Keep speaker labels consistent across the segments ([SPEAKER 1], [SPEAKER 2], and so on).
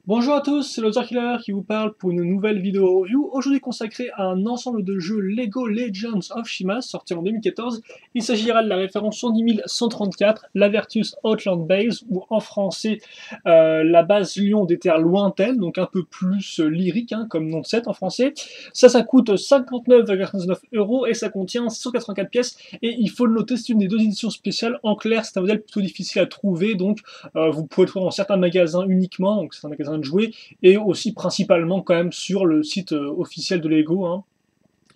[SPEAKER 1] Bonjour à tous, c'est Lothar Killer qui vous parle pour une nouvelle vidéo review, aujourd'hui consacrée à un ensemble de jeux Lego Legends of Shima, sorti en 2014. Il s'agira de la référence 110134, la Vertus Outland Base, ou en français, la base Lion des terres lointaines, donc un peu plus lyrique, hein, comme nom de set en français. Ça coûte 59,99 € et ça contient 184 pièces, et il faut le noter, c'est une des deux éditions spéciales. En clair, c'est un modèle plutôt difficile à trouver, donc vous pouvez le trouver dans certains magasins uniquement, donc c'est un magasin de jouets, et aussi principalement quand même sur le site officiel de Lego, hein,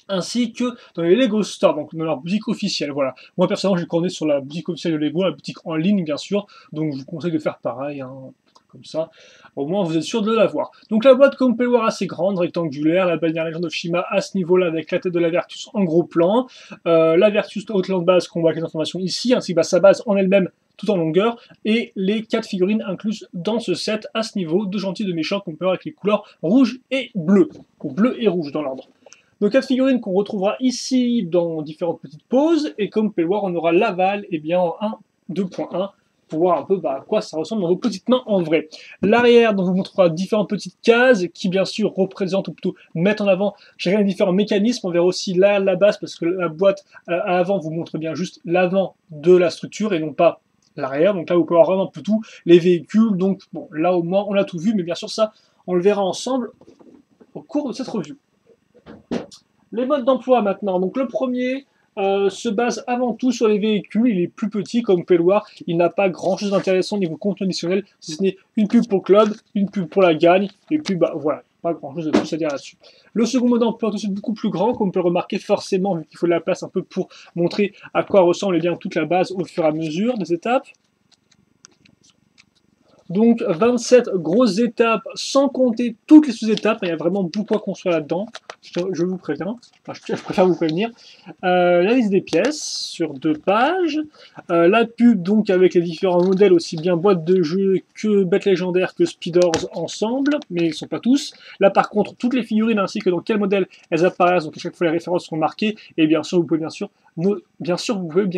[SPEAKER 1] ainsi que dans les Lego Store, donc dans leur boutique officielle. Voilà. Moi personnellement, j'ai commandé sur la boutique officielle de Lego, la boutique en ligne bien sûr, donc je vous conseille de faire pareil, hein, comme ça. Au moins, vous êtes sûr de l'avoir. Donc la boîte, comme vous pouvez le voir, assez grande, rectangulaire, la bannière Legend of Shima à ce niveau-là, avec la tête de la Vertus en gros plan, la Vertus Outland base, qu'on voit avec les informations ici, ainsi que sa base en elle-même, tout en longueur, et les 4 figurines incluses dans ce set à ce niveau, de gentils de méchants qu'on peut voir avec les couleurs rouge et bleu, ou bleu et rouge dans l'ordre. Donc 4 figurines qu'on retrouvera ici dans différentes petites poses, et comme vous pouvez le voir, on aura l'aval et bien en 1, 2.1, pour voir un peu à quoi ça ressemble dans vos petites mains en vrai. L'arrière, donc, vous montrera différentes petites cases qui bien sûr représentent, ou plutôt mettent en avant chacun des différents mécanismes. On verra aussi là la base, parce que la boîte à l'avant vous montre bien juste l'avant de la structure et non pas l'arrière. Donc là vous pouvez avoir vraiment un peu tout, les véhicules, donc bon, là au moins on a tout vu, mais bien sûr ça on le verra ensemble au cours de cette review. Les modes d'emploi maintenant. Donc le premier se base avant tout sur les véhicules. Il est plus petit, comme vous pouvez le voir. Il n'a pas grand chose d'intéressant au niveau contenu additionnel, si ce n'est une pub pour le club, une pub pour la gagne, et puis bah voilà. Pas grand chose de plus à dire là-dessus. Le second mode d'emploi est aussi beaucoup plus grand, comme on peut le remarquer forcément, vu qu'il faut de la place un peu pour montrer à quoi ressemble bien toute la base au fur et à mesure des étapes. Donc 27 grosses étapes, sans compter toutes les sous-étapes. Il y a vraiment beaucoup à construire là-dedans. Je vous préviens. Enfin, je préfère vous prévenir. La liste des pièces sur 2 pages. La pub donc avec les différents modèles, aussi bien boîte de jeu que bêtes légendaires que speeders ensemble, mais ils ne sont pas tous. Là par contre, toutes les figurines ainsi que dans quel modèle elles apparaissent, donc à chaque fois les références sont marquées. Et bien sûr, vous pouvez bien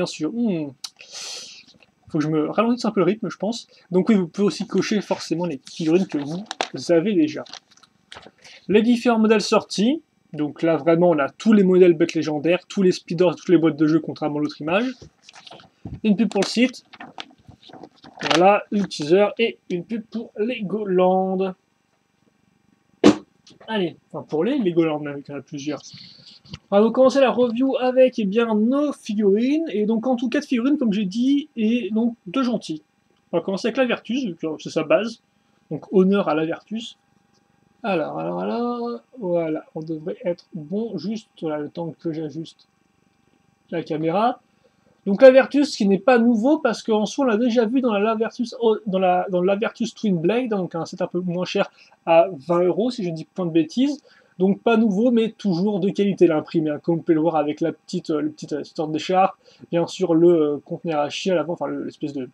[SPEAKER 1] sûr, faut que je me ralentisse un peu le rythme, je pense. Donc oui, vous pouvez aussi cocher forcément les figurines que vous avez déjà. Les différents modèles sortis. Donc là, vraiment, on a tous les modèles bêtes légendaires, tous les speeders, toutes les boîtes de jeu, contrairement à l'autre image. Une pub pour le site. Voilà, une teaser et une pub pour Legoland. Allez, enfin pour les Legoland, même, il y en a plusieurs. On va commencer la review avec bien, nos figurines. Et donc en tout 4 figurines, comme j'ai dit, et donc 2 gentils. On va commencer avec la Vertus, c'est sa base. Donc honneur à la Vertus. Alors, voilà, on devrait être bon, juste là, le temps que j'ajuste la caméra. Donc la Vertus, qui n'est pas nouveau, parce qu'en soi, on l'a déjà vu dans la Vertus, dans la Vertus Twin Blade, donc un set un peu moins cher à 20 € si je ne dis point de bêtises. Donc pas nouveau, mais toujours de qualité l'imprimé, hein, comme vous pouvez le voir avec la petite, le petit sorte d'écharpe, bien sûr le conteneur Hachi à l'avant, enfin l'espèce de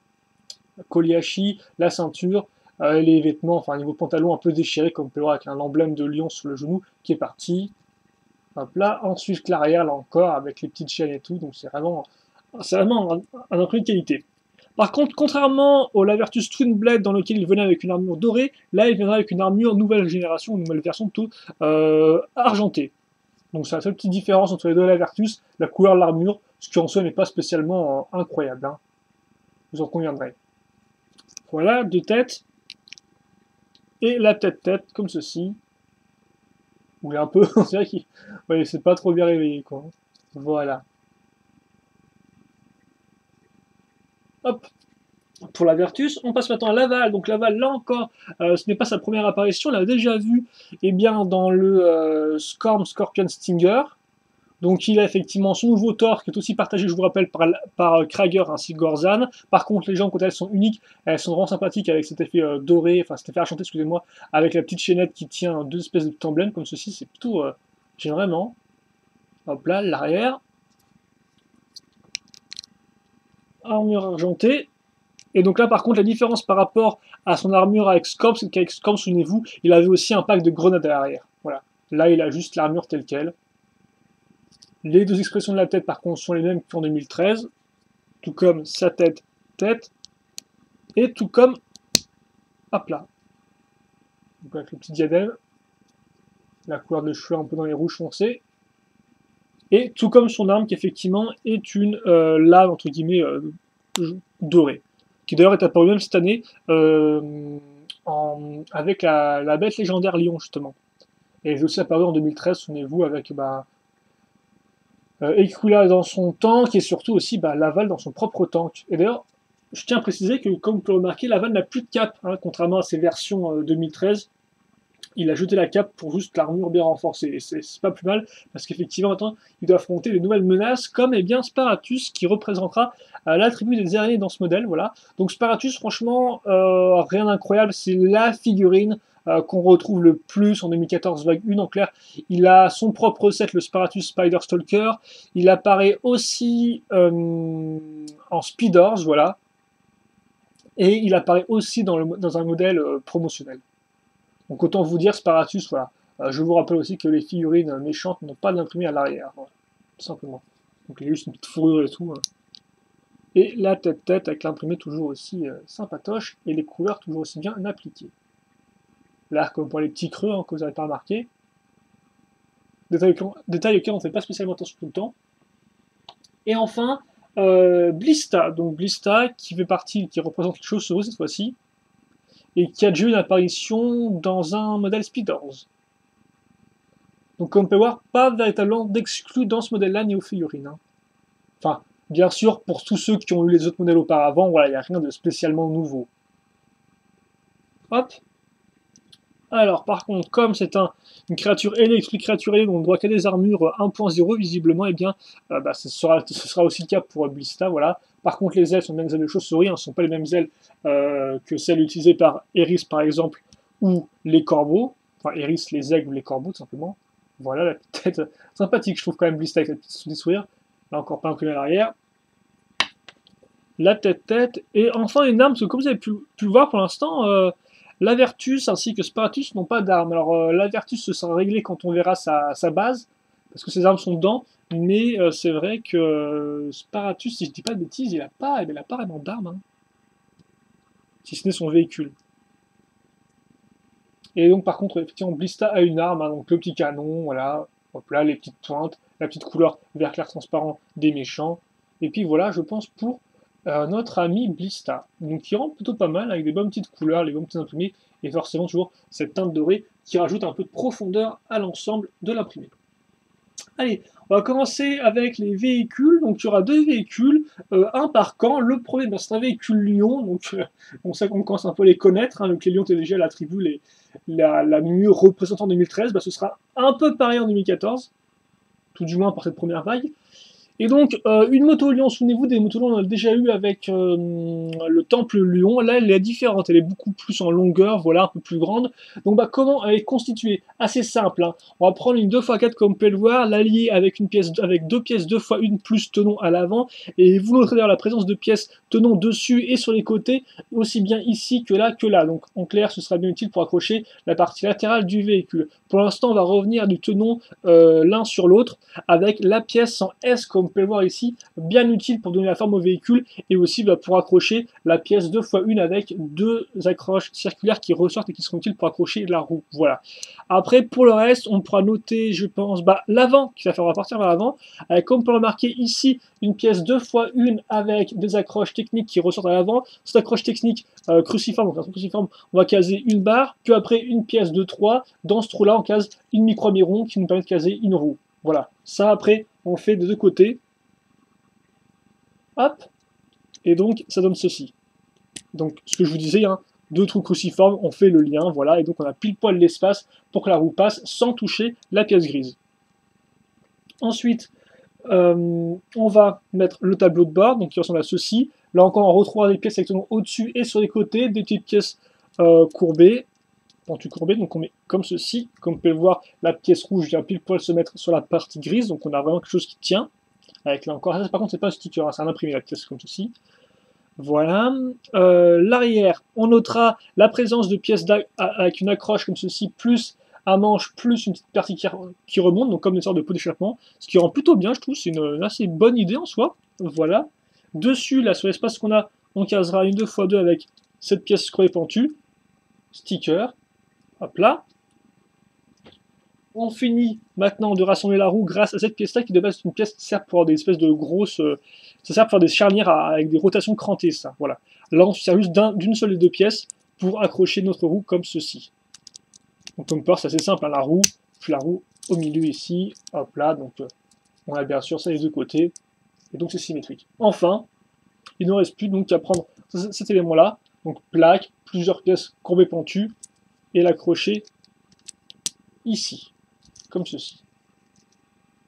[SPEAKER 1] collier Hachi, la ceinture, les vêtements, enfin niveau pantalon un peu déchiré, comme vous pouvez le voir avec un emblème de lion sur le genou qui est parti. Hop là, ensuite l'arrière là encore avec les petites chaînes et tout, donc c'est vraiment un imprimé de qualité. Par contre, contrairement au Lavertus Twin Blade dans lequel il venait avec une armure dorée, là il viendra avec une armure nouvelle génération, une nouvelle version tout argentée. Donc c'est la seule petite différence entre les deux Lavertus, la couleur de l'armure, ce qui en soi n'est pas spécialement incroyable, hein. Vous en conviendrez. Voilà, 2 têtes, et la tête-tête, comme ceci. Où il est un peu, c'est vrai qu'il ouais, c'est pas trop bien réveillé, quoi. Voilà. Hop, pour la Vertus. On passe maintenant à Laval. Donc Laval, là encore, ce n'est pas sa première apparition. On l'a déjà vu dans le Scorpion Stinger. Donc il a effectivement son nouveau Thor qui est aussi partagé, je vous rappelle, par Krager ainsi que Gorzan. Par contre, les gens, quand elles sont uniques, elles sont vraiment sympathiques avec cet effet doré, enfin cet effet argenté, excusez-moi, avec la petite chaînette qui tient 2 espèces de petits emblèmes comme ceci. C'est plutôt, j'aime vraiment. Hop là, l'arrière. Armure argentée. Et donc là, par contre, la différence par rapport à son armure avec Scorp, c'est qu'avec Scorp, souvenez-vous, il avait aussi un pack de grenades à l'arrière. Voilà. Là, il a juste l'armure telle qu'elle. Les 2 expressions de la tête, par contre, sont les mêmes qu'en 2013. Tout comme sa tête, et tout comme, hop là, Donc avec le petit diadème, la couleur de cheveux un peu dans les rouges foncés, et tout comme son arme qui effectivement est une lame entre guillemets dorée, qui d'ailleurs est apparue même cette année avec la bête légendaire Lion justement. Et elle est aussi apparue en 2013, souvenez-vous, avec Equila dans son tank et surtout aussi Laval dans son propre tank. Et d'ailleurs, je tiens à préciser que, comme vous pouvez remarquer, Laval n'a plus de cape, hein, contrairement à ses versions 2013. Il a jeté la cape pour juste l'armure bien renforcée. Et c'est pas plus mal, parce qu'effectivement, maintenant, il doit affronter de nouvelles menaces, comme Sparatus, qui représentera l'attribut des araignées dans ce modèle. Voilà. Donc Sparatus, franchement, rien d'incroyable, c'est la figurine qu'on retrouve le plus en 2014 vague 1 en clair. Il a son propre set, le Sparatus Spider Stalker. Il apparaît aussi en Speeders, voilà. Et il apparaît aussi dans un modèle promotionnel. Donc autant vous dire, Sparatus, voilà. Je vous rappelle aussi que les figurines méchantes n'ont pas d'imprimé à l'arrière, voilà. Tout simplement. Donc il y a juste une petite fourrure et tout. Hein. Et la tête-tête avec l'imprimé toujours aussi sympatoche et les couleurs toujours aussi bien appliquées. Là, comme pour les petits creux hein, que vous n'avez pas remarqué. Détail auquel on ne fait pas spécialement attention tout le temps. Et enfin, Blista. Donc Blista qui représente quelque chose sur eux cette fois-ci. Et qui a déjà eu une apparition dans un modèle Speeders. Donc comme on peut voir, pas véritablement d'exclus dans ce modèle-là ni aux figurines. Hein. Enfin, bien sûr, pour tous ceux qui ont eu les autres modèles auparavant, voilà, il n'y a rien de spécialement nouveau. Hop. Alors, par contre, comme c'est une créature ailée, dont on ne doit qu'à des armures 1.0, visiblement, eh bien, ce sera aussi le cas pour Blista, voilà. Par contre, les ailes sont les mêmes ailes de chauve-souris, hein, ce ne sont pas les mêmes ailes que celles utilisées par Eris, par exemple, ou les corbeaux. Enfin, Eris, les aigles ou les corbeaux, tout simplement. Voilà, la tête sympathique, je trouve quand même Blista avec la petite sous des sourires. Là, encore pas imprimé à l'arrière. La tête, et enfin une arme, parce que comme vous avez pu le voir pour l'instant, l'Avertus ainsi que Sparatus n'ont pas d'armes. Alors l'Avertus se sera réglé quand on verra sa base, parce que ses armes sont dedans, mais c'est vrai que Sparatus, si je dis pas de bêtises, il a pas vraiment d'armes, hein. Si ce n'est son véhicule. Et donc par contre, effectivement, Blista a une arme, hein, donc le petit canon, voilà, hop là, les petites pointes, la petite couleur vert clair transparent des méchants, et puis voilà, je pense pour notre ami Blista, donc qui rend plutôt pas mal, avec des bonnes petites couleurs, les bonnes petites imprimés, et forcément toujours cette teinte dorée qui rajoute un peu de profondeur à l'ensemble de l'imprimé. Allez, on va commencer avec les véhicules. Donc il y aura deux véhicules, un par camp. Le premier, c'est un véhicule Lion, donc on sait qu'on commence un peu à les connaître. Hein, donc les Lions étaient déjà l'attribut la mieux représentée en 2013. Ce sera un peu pareil en 2014, tout du moins par cette première vague. Et donc, une moto Lion, souvenez-vous des motos Lion, on a déjà eu avec le Temple Lion. Là, elle est différente, elle est beaucoup plus en longueur, voilà, un peu plus grande. Donc, comment elle est constituée? Assez simple. Hein. On va prendre une 2x4 comme vous pouvez le voir, l'allier avec deux pièces 2x1 plus tenon à l'avant. Et vous noterez d'ailleurs la présence de pièces tenon dessus et sur les côtés, aussi bien ici que là que là. Donc, en clair, ce sera bien utile pour accrocher la partie latérale du véhicule. Pour l'instant, on va revenir du tenon l'un sur l'autre avec la pièce en S comme vous pouvez le voir ici, bien utile pour donner la forme au véhicule et aussi pour accrocher la pièce 2x1 avec deux accroches circulaires qui ressortent et qui seront utiles pour accrocher la roue. Voilà. Après, pour le reste, on pourra noter, je pense, l'avant qui va faire repartir vers l'avant, avec comme on peut remarquer ici, une pièce 2x1 avec des accroches techniques qui ressortent à l'avant. Cette accroche technique cruciforme, donc un cruciforme, on va caser une barre, puis après une pièce de 3. Dans ce trou-là, on case une micro-miron qui nous permet de caser une roue. Voilà. Ça, après, on le fait des deux côtés. Hop. Et donc, ça donne ceci. Donc, ce que je vous disais, hein, deux trous cruciformes, on fait le lien, voilà. Et donc, on a pile poil l'espace pour que la roue passe sans toucher la pièce grise. Ensuite, on va mettre le tableau de bord, donc qui ressemble à ceci. Là encore, on retrouvera des pièces avec au-dessus et sur les côtés, des petites pièces courbées, pentues courbées, donc on met comme ceci. Comme vous pouvez le voir, la pièce rouge vient pile poil se mettre sur la partie grise, donc on a vraiment quelque chose qui tient. Avec là encore, ça, par contre, c'est pas un sticker, hein, c'est un imprimé, la pièce comme ceci. Voilà. L'arrière, on notera la présence de pièces avec une accroche comme ceci, plus un manche, plus une petite partie qui remonte, donc comme une sorte de pot d'échappement, ce qui rend plutôt bien, je trouve, c'est une assez bonne idée en soi. Voilà. Dessus, là, sur l'espace qu'on a, on casera une 2x2 avec cette pièce crevée pentue, sticker. Hop là. On finit maintenant de rassembler la roue grâce à cette pièce-là qui de base est une pièce qui sert pour des espèces de grosses... ça sert pour faire des charnières avec des rotations crantées, ça. Voilà. Là, on se sert juste d'une seule des deux pièces pour accrocher notre roue comme ceci. Donc comme peur, c'est assez simple, hein, la roue, puis la roue au milieu ici, hop là, donc on a bien sûr ça des deux côtés, et donc c'est symétrique. Enfin, il ne reste plus donc qu'à prendre cet élément-là, donc plaque, plusieurs pièces courbées pentues, et l'accrocher ici, comme ceci.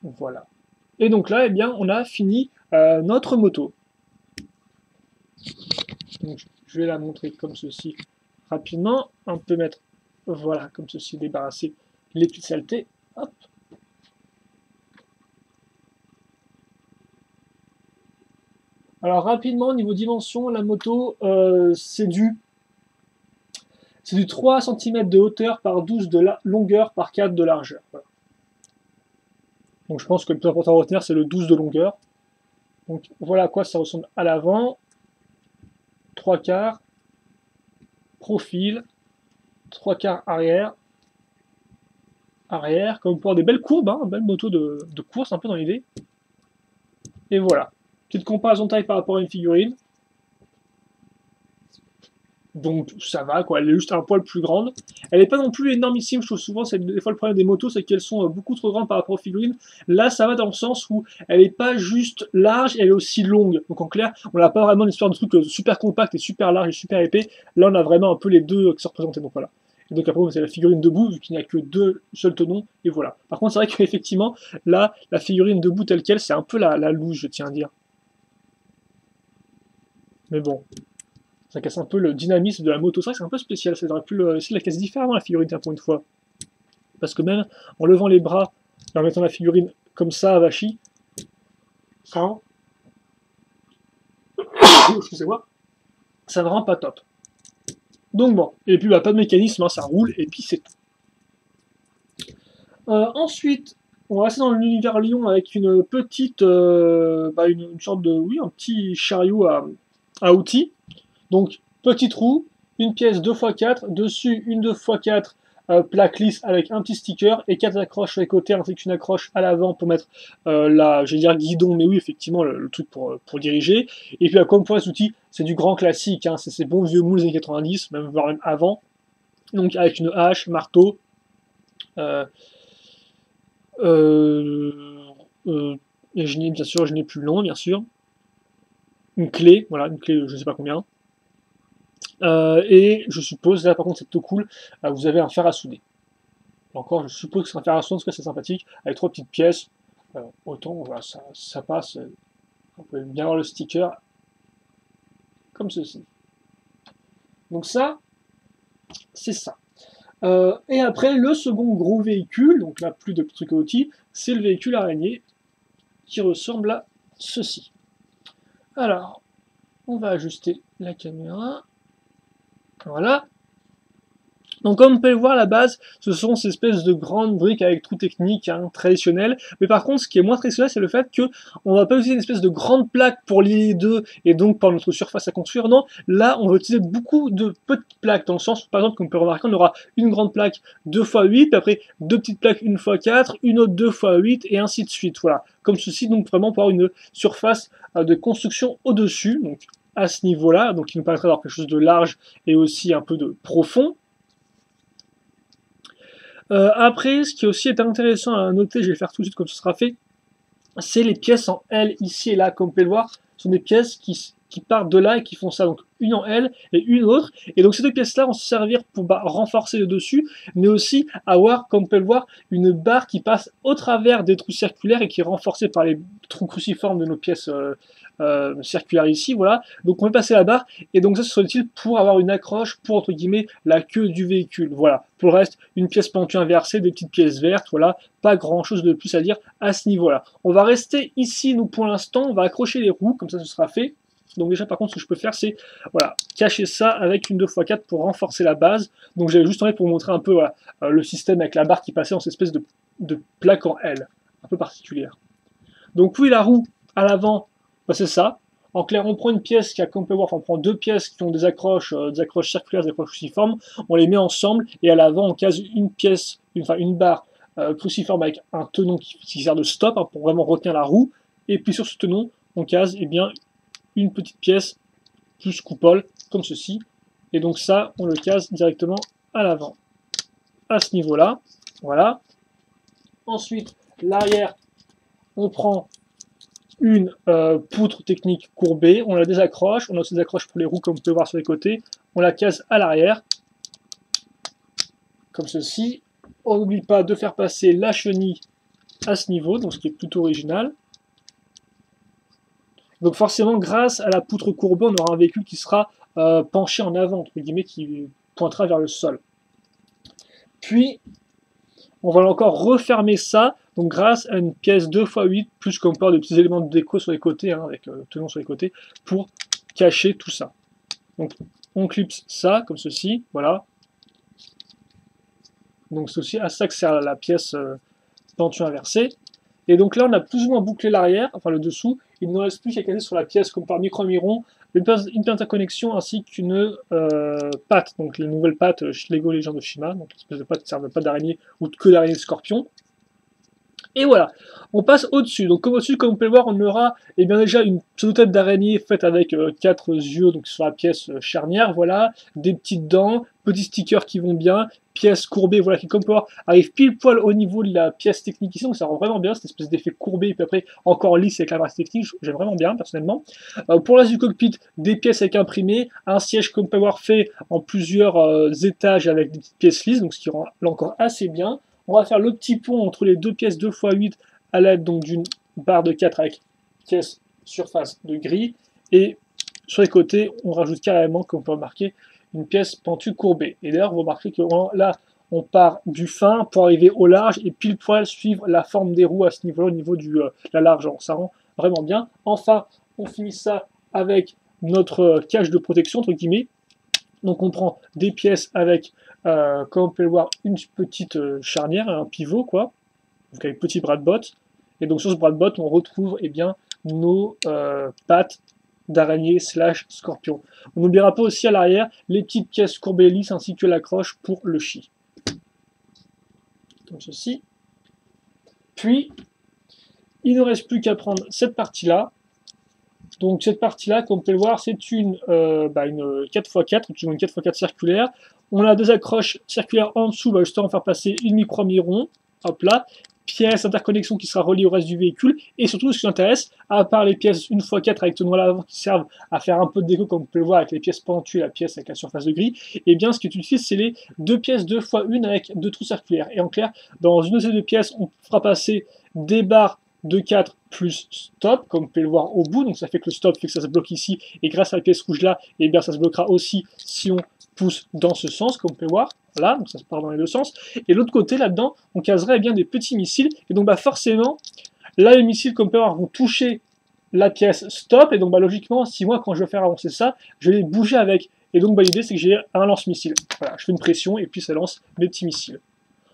[SPEAKER 1] Voilà. Et donc là, eh bien, on a fini notre moto. Donc, je vais la montrer comme ceci rapidement. On peut mettre, voilà, comme ceci, débarrasser les petites saletés. Hop. Alors rapidement, niveau dimension, la moto, c'est du 3 cm de hauteur par 12 de longueur par 4 de largeur. Voilà. Donc je pense que le plus important à retenir, c'est le 12 de longueur. Donc voilà à quoi ça ressemble à l'avant. 3 quarts, profil, 3 quarts arrière, comme pour des belles courbes, hein, belle moto de course un peu dans l'idée. Et voilà. Petite comparaison de taille par rapport à une figurine. Donc ça va, quoi, elle est juste un poil plus grande. Elle n'est pas non plus énormissime, je trouve souvent, c'est des fois le problème des motos, c'est qu'elles sont beaucoup trop grandes par rapport aux figurines. Là, ça va dans le sens où elle n'est pas juste large, elle est aussi longue. Donc en clair, on n'a pas vraiment une histoire de truc super compact et super large et super épais. Là, on a vraiment un peu les deux qui sont représentés, donc voilà. Et donc après, c'est la figurine debout, vu qu'il n'y a que deux seuls tenons, et voilà. Par contre, c'est vrai qu'effectivement, là, la figurine debout telle qu'elle, c'est un peu la louche, je tiens à dire. Mais bon, ça casse un peu le dynamisme de la moto. C'est vrai que c'est un peu spécial, ça aurait pu essayer de la casser différemment la figurine pour une fois. Parce que même en levant les bras et en mettant la figurine comme ça, avachie, ça excusez-moi, ça ne rend pas top. Donc bon, et puis bah, pas de mécanisme, hein, ça roule, et puis c'est tout. Ensuite, on va rester dans l'univers Lyon avec une petite, une sorte de, oui, un petit chariot à outils. Donc, petite roue, une pièce 2x4, dessus une 2x4 plaque lisse avec un petit sticker et 4 accroches sur les côtés, ainsi qu'une accroche à l'avant pour mettre je vais dire guidon, mais oui, effectivement, le truc pour diriger. Et puis, comme pour les outils, c'est du grand classique, hein, c'est ces bons vieux moules des années 90, voire même avant. Donc, avec une hache, marteau, et bien sûr, je n'ai plus le nom, bien sûr. Une clé, voilà, une clé, je ne sais pas combien. Et je suppose, là par contre c'est plutôt cool, vous avez un fer à souder. Encore, je suppose que c'est un fer à souder, en tout cas c'est sympathique, avec 3 petites pièces. Autant, voilà, ça passe. On peut bien voir le sticker, comme ceci. Donc ça, c'est ça. Et après, le second gros véhicule, donc là plus de trucs à outils, c'est le véhicule araignée, qui ressemble à ceci. Alors, on va ajuster la caméra. Voilà. Donc comme vous pouvez le voir à la base, ce sont ces espèces de grandes briques avec trous techniques, hein, traditionnelles. Mais par contre, ce qui est moins traditionnel, c'est le fait que on va pas utiliser une espèce de grande plaque pour lier les deux et donc par notre surface à construire. Non, là, on va utiliser beaucoup de petites plaques, dans le sens, par exemple, comme on peut remarquer, on aura une grande plaque 2x8, puis après deux petites plaques 1x4, une autre 2x8, et ainsi de suite. Voilà, comme ceci, donc vraiment pour avoir une surface de construction au-dessus, donc à ce niveau-là, donc qui nous permettrait d'avoir quelque chose de large et aussi un peu de profond. Après, ce qui aussi est intéressant à noter, je vais le faire tout de suite comme ce sera fait, c'est les pièces en L ici et là, comme vous pouvez le voir, ce sont des pièces qui partent de là et qui font ça, donc une en L et une autre, et donc ces deux pièces là vont se servir pour renforcer le dessus, mais aussi avoir, comme vous pouvez le voir, une barre qui passe au travers des trous circulaires et qui est renforcée par les trous cruciformes de nos pièces circulaires ici, voilà, donc on peut passer la barre, et donc ça ce serait utile pour avoir une accroche pour, entre guillemets, la queue du véhicule, voilà. Pour le reste, une pièce pentue inversée, des petites pièces vertes, voilà, pas grand chose de plus à dire à ce niveau-là. On va rester ici, nous, pour l'instant, on va accrocher les roues, comme ça ce sera fait. Donc déjà, par contre, ce que je peux faire, c'est, voilà, cacher ça avec une 2x4 pour renforcer la base. Donc j'avais juste envie pour vous montrer un peu, voilà, le système avec la barre qui passait dans cette espèce de plaque en L, un peu particulière. Donc oui, la roue, à l'avant, bah, c'est ça. En clair, on prend une pièce qui a, comme on peut voir, enfin, on prend deux pièces qui ont des accroches circulaires, des accroches cruciformes, on les met ensemble, et à l'avant, on case une pièce, enfin une barre cruciforme avec un tenon qui sert de stop, hein, pour vraiment retenir la roue, et puis sur ce tenon, on case eh bien, une petite pièce plus coupole, comme ceci, et donc ça, on le case directement à l'avant, à ce niveau-là, voilà. Ensuite, l'arrière, on prend une poutre technique courbée, on la désaccroche, on a aussi des accroches pour les roues comme vous pouvez voir sur les côtés, on la case à l'arrière, comme ceci. On n'oublie pas de faire passer la chenille à ce niveau, donc ce qui est plutôt original. Donc forcément, grâce à la poutre courbée, on aura un véhicule qui sera penché en avant, entre guillemets, qui pointera vers le sol. Puis, on va encore refermer ça, donc grâce à une pièce 2x8, plus comme par des petits éléments de déco sur les côtés, hein, avec tenon sur les côtés, pour cacher tout ça. Donc on clipse ça, comme ceci, voilà. Donc c'est aussi à ça que sert la pièce pentue inversée. Et donc là on a plus ou moins bouclé l'arrière, enfin le dessous, il ne reste plus qu'à caser sur la pièce comme par micro-miron, une interconnexion ainsi qu'une patte, donc les nouvelles pattes Lego Legends of Shima, donc l'espèce de patte qui servent de patte d'araignée ou que d'araignée de scorpion. Et voilà, on passe au-dessus. Donc comme au-dessus, comme vous pouvez le voir, on aura eh bien, déjà une pseudo-tête d'araignée faite avec 4 yeux donc sur la pièce charnière, voilà, des petites dents, petits stickers qui vont bien, pièce courbée, voilà, qui comme vous pouvez voir arrive pile poil au niveau de la pièce technique ici, donc ça rend vraiment bien, cette espèce d'effet courbé, et puis après encore lisse avec la pièce technique, j'aime vraiment bien personnellement. Pour le reste du cockpit, des pièces avec imprimé, un siège comme vous pouvez voir fait en plusieurs étages avec des petites pièces lisses, donc ce qui rend là encore assez bien. On va faire le petit pont entre les deux pièces 2x8 à l'aide d'une barre de 4 avec pièce surface de gris. Et sur les côtés, on rajoute carrément, comme on peut remarquer, une pièce pentue courbée. Et d'ailleurs, vous remarquez que là, on part du fin pour arriver au large et pile poil suivre la forme des roues à ce niveau-là, au niveau de la largeur. Ça rend vraiment bien. Enfin, on finit ça avec notre cage de protection, entre guillemets. Donc on prend des pièces avec, comme on peut le voir, une petite charnière, un pivot, quoi, donc avec petit bras de botte. Et donc sur ce bras de botte, on retrouve eh bien, nos pattes d'araignée / scorpion. On n'oubliera pas aussi à l'arrière les petites pièces courbées lisses ainsi que l'accroche pour le chi. Comme ceci. Puis, il ne reste plus qu'à prendre cette partie-là. Donc cette partie-là, comme vous pouvez le voir, c'est une 4x4, une 4x4 circulaire. On a deux accroches circulaires en dessous, justement faire passer une micro-miron, hop là, pièce d'interconnexion qui sera reliée au reste du véhicule, et surtout ce qui nous intéresse, à part les pièces 1x4 avec tenon à l'avant qui servent à faire un peu de déco, comme vous pouvez le voir avec les pièces pentues et la pièce avec la surface de gris, et bien ce qui est utile, c'est les deux pièces 2x1 avec deux trous circulaires. Et en clair, dans une de ces deux pièces, on fera passer des barres de 4 plus stop, comme vous pouvez le voir au bout, donc ça fait que le stop fait que ça se bloque ici, et grâce à la pièce rouge là, et bien ça se bloquera aussi si on pousse dans ce sens, comme vous pouvez voir, voilà, donc ça se part dans les deux sens, et l'autre côté là-dedans, on caserait bien des petits missiles, et donc forcément, là les missiles, comme vous pouvez voir, vont toucher la pièce stop, et donc logiquement, si moi quand je vais faire avancer ça, je vais les bouger avec, et donc l'idée c'est que j'ai un lance-missile, voilà, je fais une pression, et puis ça lance mes petits missiles.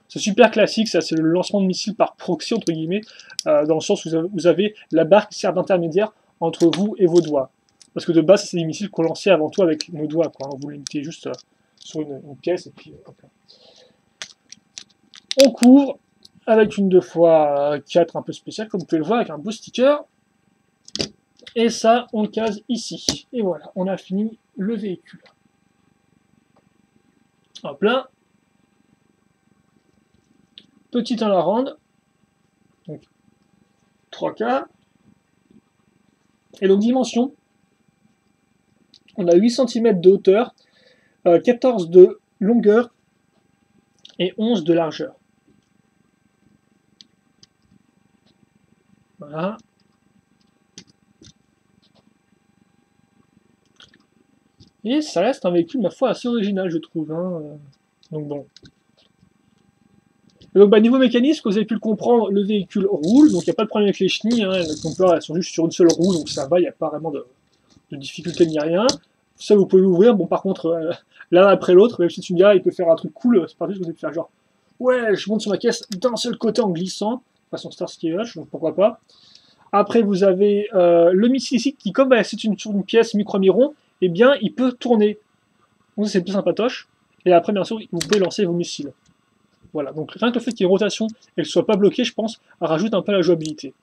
[SPEAKER 1] C'est super classique, ça c'est le lancement de missiles par proxy, entre guillemets, dans le sens où vous avez la barre qui sert d'intermédiaire entre vous et vos doigts. Parce que de base, c'est des missiles qu'on lançait avant tout avec nos doigts, quoi. Vous les mettez juste sur une pièce, et puis on couvre avec une 2x4 un peu spéciale, comme vous pouvez le voir, avec un beau sticker. Et ça, on le case ici. Et voilà, on a fini le véhicule. Hop là. Petit en la ronde, donc 3K, et donc dimension, on a 8 cm de hauteur, 14 de longueur et 11 de largeur. Voilà. Et ça reste un véhicule, ma foi, assez original, je trouve. Hein. Donc bon. Et donc niveau mécanisme, comme vous avez pu le comprendre, le véhicule roule, donc il n'y a pas de problème avec les chenilles, hein, elles sont juste sur une seule roue, donc ça va, il n'y a pas vraiment de difficulté ni rien. Ça vous pouvez l'ouvrir, bon par contre, l'un après l'autre, même si tu me diras, il peut faire un truc cool, c'est parti, je vous ai faire genre, ouais, je monte sur ma caisse d'un seul côté en glissant, façon Starsky Hutch, donc pourquoi pas. Après, vous avez le missile ici qui, comme c'est sur une pièce micro-miron, eh bien, il peut tourner. Donc c'est plus sympatoche. Et après, bien sûr, vous pouvez lancer vos missiles. Voilà, donc rien que le fait qu'il y ait une rotation et qu'elle ne soit pas bloquée, je pense, rajoute un peu la jouabilité.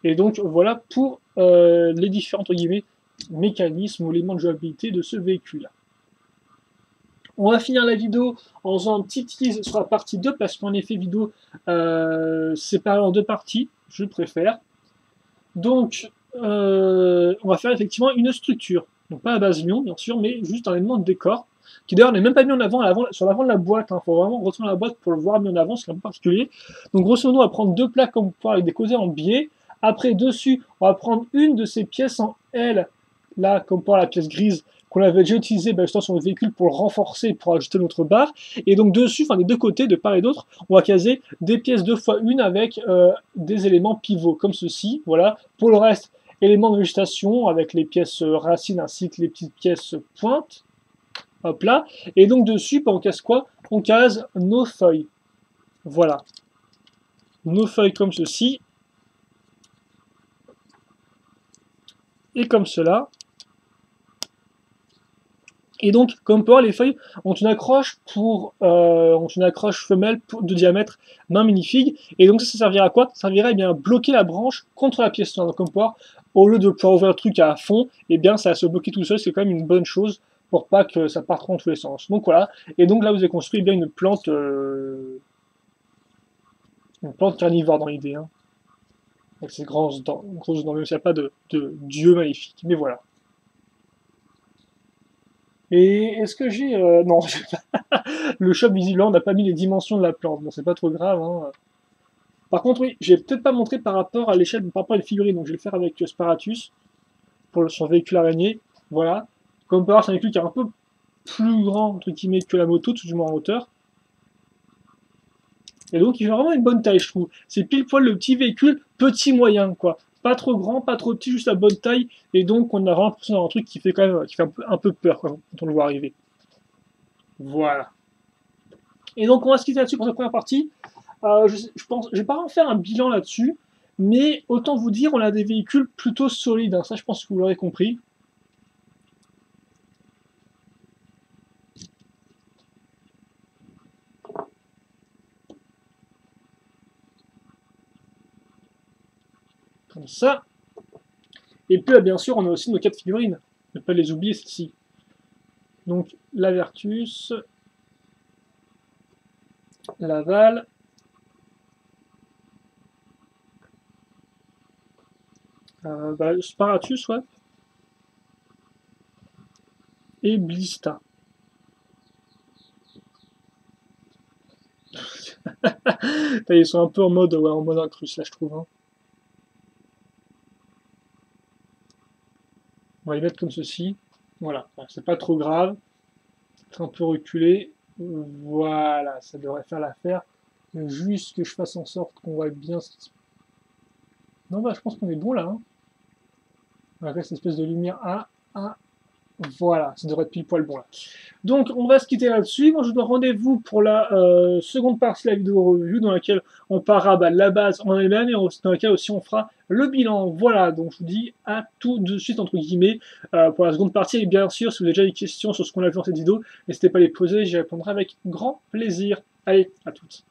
[SPEAKER 1] Et donc voilà pour les différents entre guillemets, mécanismes ou éléments de jouabilité de ce véhicule-là. On va finir la vidéo en faisant un petit tease sur la partie 2 parce qu'en effet, vidéo séparée en deux parties, je préfère. Donc, on va faire effectivement une structure. Donc pas à base lion, bien sûr, mais juste un élément de décor, qui d'ailleurs n'est même pas mis en avant, sur l'avant de la boîte. Il faut vraiment retourner la boîte pour le voir mis en avant, c'est un peu particulier. Donc grosso modo, on va prendre deux plaques comme pour les décoser en biais. Après, dessus, on va prendre une de ces pièces en L, là, comme pour la pièce grise, qu'on avait déjà utilisé justement sur le véhicule pour le renforcer, pour ajouter notre barre. Et donc dessus, enfin des deux côtés, de part et d'autre, on va caser des pièces 2x1 avec des éléments pivots, comme ceci. Voilà. Pour le reste, éléments de végétation avec les pièces racines ainsi que les petites pièces pointes. Hop là. Et donc dessus, on case quoi? On case nos feuilles. Voilà. Nos feuilles comme ceci. Et comme cela. Et donc, comme pour les feuilles ont une accroche femelle de diamètre main minifig. Et donc ça servira à quoi? Ça servira bien à bloquer la branche contre la pièce noire. Donc comme pouvoir, au lieu de pouvoir ouvrir le truc à fond, et bien ça va se bloquer tout seul. C'est quand même une bonne chose pour pas que ça parte en tous les sens. Donc voilà. Et donc là vous avez construit bien une plante carnivore dans l'idée. Hein. Avec ses grosses dents, même s'il n'y a pas de dieu maléfique. Mais voilà. Et est-ce que j'ai... non, le shop visiblement n'a pas mis les dimensions de la plante. Bon, c'est pas trop grave. Hein. Par contre, oui, j'ai peut-être pas montré par rapport à l'échelle, par rapport à une figurine. Donc je vais le faire avec Sparatus pour son véhicule araignée. Voilà. Comme par c'est un véhicule qui est un peu plus grand entre guillemets que la moto, tout du moins en hauteur. Et donc il fait vraiment une bonne taille, je trouve. C'est pile poil le petit véhicule petit moyen, quoi. Pas trop grand, pas trop petit, juste la bonne taille. Et donc on a vraiment l'impression d'avoir un truc qui fait quand même, qui fait un peu peur quand on le voit arriver. Voilà. Et donc on va se quitter là-dessus pour cette première partie. Je pense, je vais pas en faire un bilan là-dessus, mais autant vous dire, on a des véhicules plutôt solides. Hein. Ça, je pense que vous l'aurez compris. Comme ça. Et puis, bien sûr, on a aussi nos 4 figurines. Ne pas les oublier, celles-ci. Donc, la Vertus, Laval, Sparatus, ouais, et Blista. Ils sont un peu en mode, ouais, en mode incrus, là, je trouve. Hein. On va les mettre comme ceci. Voilà, c'est pas trop grave. Un peu reculé. Voilà, ça devrait faire l'affaire. Juste que je fasse en sorte qu'on voit bien ce qui se... Non, bah, je pense qu'on est bon là. Hein. Avec cette espèce de lumière. Voilà, ça devrait être pile poil bon là. Donc, on va se quitter là-dessus. Moi, je vous donne rendez-vous pour la seconde partie de la vidéo review dans laquelle on parlera de la base en elle-même et dans laquelle aussi on fera le bilan. Voilà, donc je vous dis à tout de suite, entre guillemets, pour la seconde partie. Et bien sûr, si vous avez déjà des questions sur ce qu'on a vu dans cette vidéo, n'hésitez pas à les poser, j'y répondrai avec grand plaisir. Allez, à toutes.